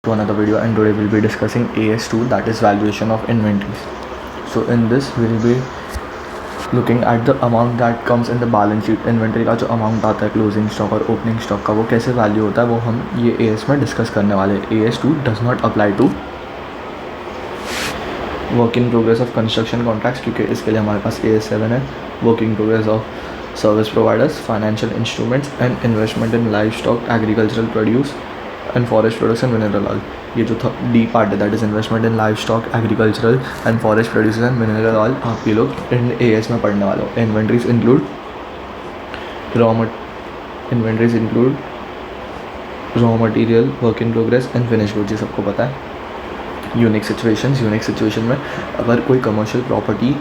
to another video, and today we'll be discussing AS2, that is valuation of inventories. So in this we'll be looking at the amount that comes in the balance sheet. Inventory का जो amount आता है closing stock और opening stock का, वो कैसे value होता है वो हम ये AS में डिस्कस करने वाले हैं. AS2 does not apply to work in progress of construction contracts, क्योंकि इसके लिए हमारे पास AS7 है. Work in progress of service providers, financial instruments and investment in livestock, agricultural produce and forest products and mineral oil. ये जो the part है that is investment in livestock, agricultural and forest produce and mineral oil, आप ये लोग इन AS में पढ़ने वाले हो. Inventories include raw material, work in progress and finish goods, ये सबको पता है. यूनिक सिचुएशन में अगर कोई कमर्शियल प्रॉपर्टी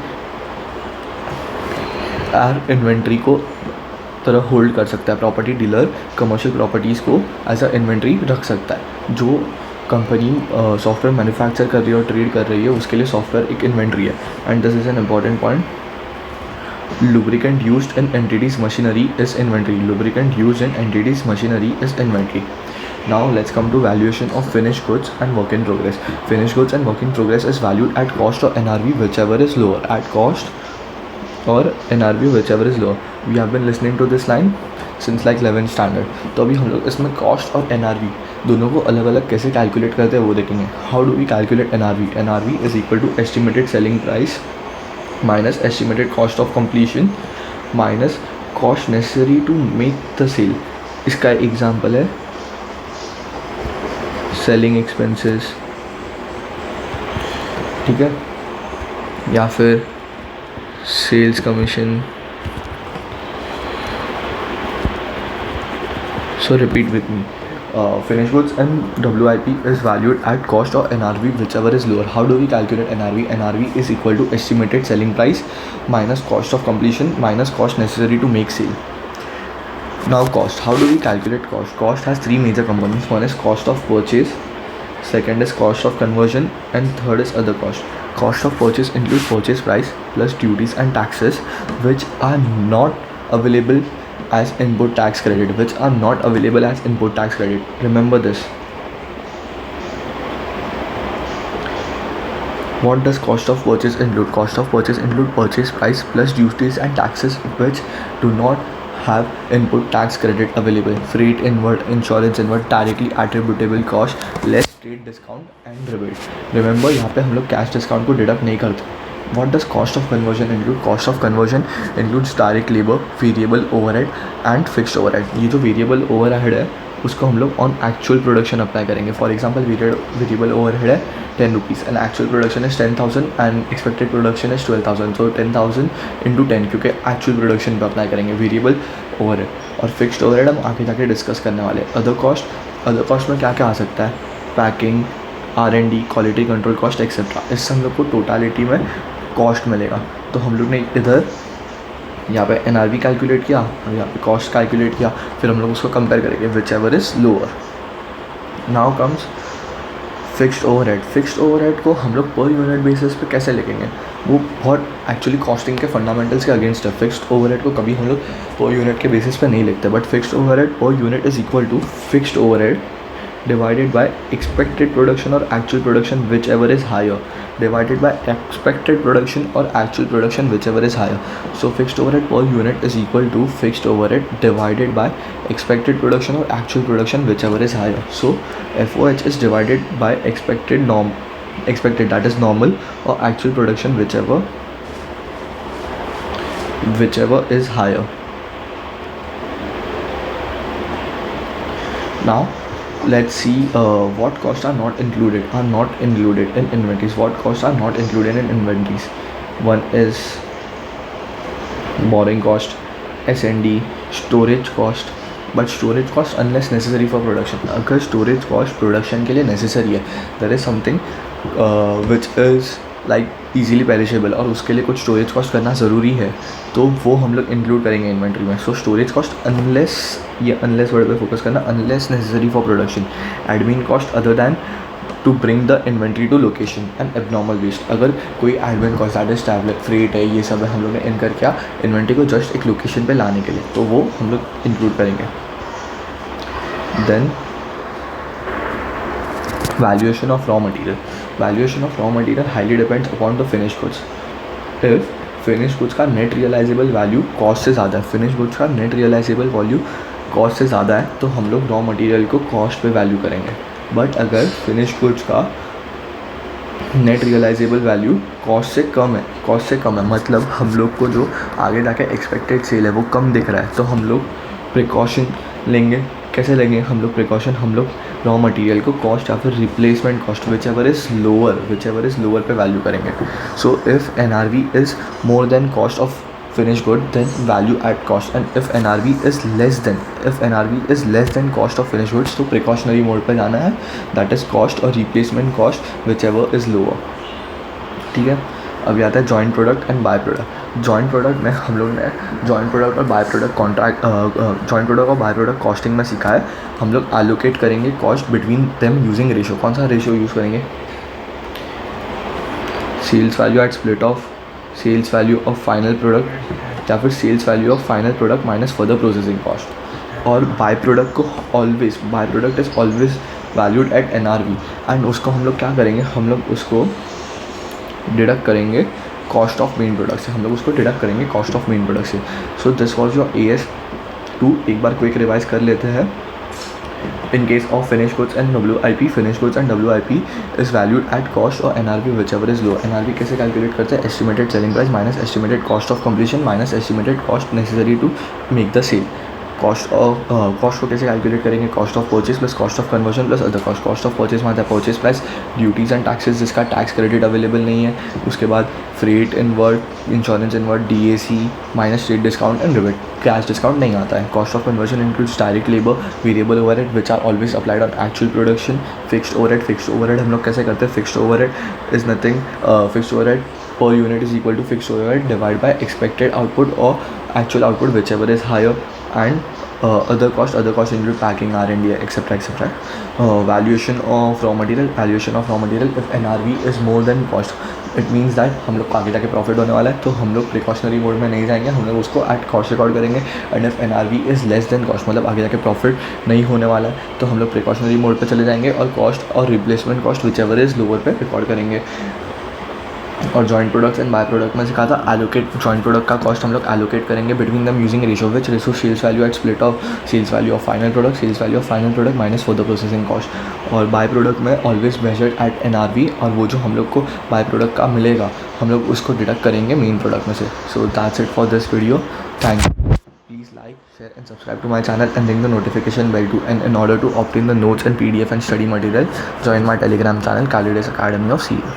इन्वेंट्री को तरह होल्ड कर सकता है, प्रॉपर्टी डीलर कमर्शियल प्रॉपर्टीज़ को एज अ इन्वेंट्री रख सकता है. जो कंपनी सॉफ्टवेयर मैन्युफैक्चर कर रही है और ट्रेड कर रही है उसके लिए सॉफ्टवेयर एक इन्वेंट्री है. And this is an important point. lubricant used in entities machinery is inventory. Now let's come to valuation of finished goods and work in progress. Finished goods and work in progress is valued at cost or NRV, whichever is lower. At cost or NRV, whichever is lower. We have been listening to this line since like 11th standard. तो अभी हम लोग इसमें cost और NRV दोनों को अलग अलग कैसे कैलकुलेट करते हैं वो देखेंगे. How do we calculate NRV? NRV is equal to estimated selling price minus estimated cost of completion minus cost necessary to make the sale. इसका एग्जाम्पल है सेलिंग एक्सपेंसेस, ठीक है, या फिर sales commission. So repeat with me. Finished goods and WIP is valued at cost or NRV, whichever is lower. How do we calculate NRV? NRV is equal to estimated selling price minus cost of completion minus cost necessary to make sale. Now cost. How do we calculate cost? Cost has three major components. One is cost of purchase, second is cost of conversion, and third is other cost. Cost of purchase includes purchase price plus duties and taxes which are not available as input tax credit, Remember this. What does cost of purchase include? Cost of purchase include purchase price plus duties and taxes which do not have input tax credit available. Freight inward, insurance inward, directly attributable cost, less trade discount and rebate. Remember यहाँ पे हम लोग cash discount को deduct नहीं करते. What does cost of conversion include? Cost of conversion includes direct labor, variable overhead and fixed overhead. ये जो variable overhead है उसको हम लोग on actual production अप्लाई करेंगे. For example, variable overhead है 10 rupees and actual production is 10,000 and expected production is 12,000. So 10,000 into 10 क्योंकि actual production पे अप्लाई करेंगे variable overhead. और fixed overhead हम आगे जाके डिस्कस करने वाले. other cost में क्या क्या आ सकता है? Packing, R&D, quality control cost etcetera. इससे हम लोग को टोटालिटी में कॉस्ट मिलेगा. तो हम लोग ने इधर यहाँ पे NRV कैलकुलेट किया और यहाँ पे कॉस्ट कैलकुलेट किया, फिर हम लोग उसको कंपेयर करेंगे which ever is lower. Now comes fixed overhead. Fixed overhead को हम लोग पर यूनिट बेसिस पे कैसे लिखेंगे? वो बहुत एक्चुअली कॉस्टिंग के फंडामेंटल्स के अगेंस्ट है. फिक्स्ड ओवरहेड को कभी हम लोग पर यूनिट के बेसिस पे नहीं लिखते, but fixed overhead per unit is equal to fixed overhead divided by expected production or actual production whichever is higher, divided by expected production or actual production whichever is higher. So fixed overhead per unit is equal to fixed overhead divided by expected production or actual production whichever is higher. So FOH is divided by expected that is normal, or actual production whichever is higher. Now let's see what costs are not included in inventories. What costs are not included in inventories? One is borrowing cost, S&D, storage cost. But storage cost unless necessary for production. अगर storage cost production के लिए necessary है, there is something which is like easily perishable और उसके लिए कुछ storage cost करना ज़रूरी है, तो वो हम लोग include करेंगे इन्वेंट्री में. So storage cost unless word पे फोकस करना, unless necessary for production. Admin cost other than to bring the inventory to location and abnormal waste. अगर कोई admin cost that is tablet, freight है, ये सब हम लोग ने इनकर किया इन्वेंट्री को जस्ट एक लोकेशन पे लाने के लिए, तो वो हम लोग इंक्लूड करेंगे. Then Valuation of raw material. Valuation of raw material highly depends upon the finished goods. If finished goods का net realizable value cost से ज़्यादा है, finished goods का net realizable value cost से ज़्यादा है, तो हम लोग raw material को cost पे value करेंगे. बट अगर finished goods का नेट रियलाइजेबल वैल्यू कॉस्ट से कम है, मतलब हम लोग को जो आगे जाके एक्सपेक्टेड सेल है वो कम दिख रहा है, तो हम लोग प्रिकॉशन लेंगे. कैसे लेंगे हम लोग प्रिकॉशन? हम लोग रॉ मटेरियल को कॉस्ट या फिर replacement cost which ever is lower पे वैल्यू करेंगे. So if NRV is more than cost of finished good, then value at cost. And if NRV is less than cost of finished goods, तो precautionary mode पे जाना है, that is cost और replacement cost whichever is lower. ठीक है. अभी आता है joint product and by product. Joint product में हम लोग ने जॉइंट प्रोडक्ट और बाय प्रोडक्ट जॉइंट प्रोडक्ट और बाय प्रोडक्ट कॉस्टिंग में सीखा है. हम लोग एलोकेट करेंगे cost between them using ratio. कौन सा रेशो यूज़ करेंगे? Sales value at split off sales value of final product या फिर sales value of final product minus further processing cost. और by product is always valued at NRV. And उसको हम लोग क्या करेंगे? हम लोग उसको डिडक्ट करेंगे कॉस्ट ऑफ मेन प्रोडक्ट से. So this was your AS2. एक बार क्विक रिवाइज कर लेते हैं. In case of finished goods and WIP, finished goods and WIP is valued at cost or NRV whichever is low. NRV कैसे calculate करते हैं? Estimated selling price minus estimated cost of completion minus estimated cost necessary to make the sale. Cost को कैसे calculate करेंगे? Cost of purchase plus cost of conversion plus other cost. Cost of purchase में आता है purchase price, duties and taxes जिसका tax credit available नहीं है. उसके बाद freight inward, insurance inward, DAC minus स्टेट discount and rebate. Cash discount नहीं आता है. Cost of conversion includes direct labour, variable overhead which are always applied on actual production. Fixed overhead हम लोग कैसे करते हैं? Fixed overhead is nothing. Fixed overhead per unit is equal to fixed overhead divided by expected output or actual output whichever is higher. And other cost include packing, R&D, etc. Valuation of raw material if NRV is more than cost, it means that हम लोग को आगे जाके profit होने वाला है, तो हम लोग प्रिकॉशनरी मोड में नहीं जाएंगे, हम लोग उसको एट कॉस्ट रिकॉर्ड करेंगे. And if NRV is less than cost, मतलब आगे जाके प्रॉफिट नहीं होने वाला है, तो हम लोग प्रिकॉशनरी मोड पे चले जाएंगे और कॉस्ट और replacement cost whichever is lower पे रिकॉर्ड करेंगे. और joint products and by product में सिखा था एलोकेट. जॉइंट प्रोडक्ट का कॉस्ट हम लोग एलोकेट करेंगे between them using ratio which ratio sales value at split off sales value of final product minus for the processing cost. और by product में always measured at NRV, और वो जो हम लोग को बाय प्रोडक्ट का मिलेगा हम लोग उसको डिडक्ट करेंगे मेन प्रोडक्ट में से. So that's it for this video. Thank you. Please like, share and subscribe to my channel and ring the notification bell too. And in order to obtain the notes and PDF and study material, join my Telegram channel, Kalidas Academy of CA.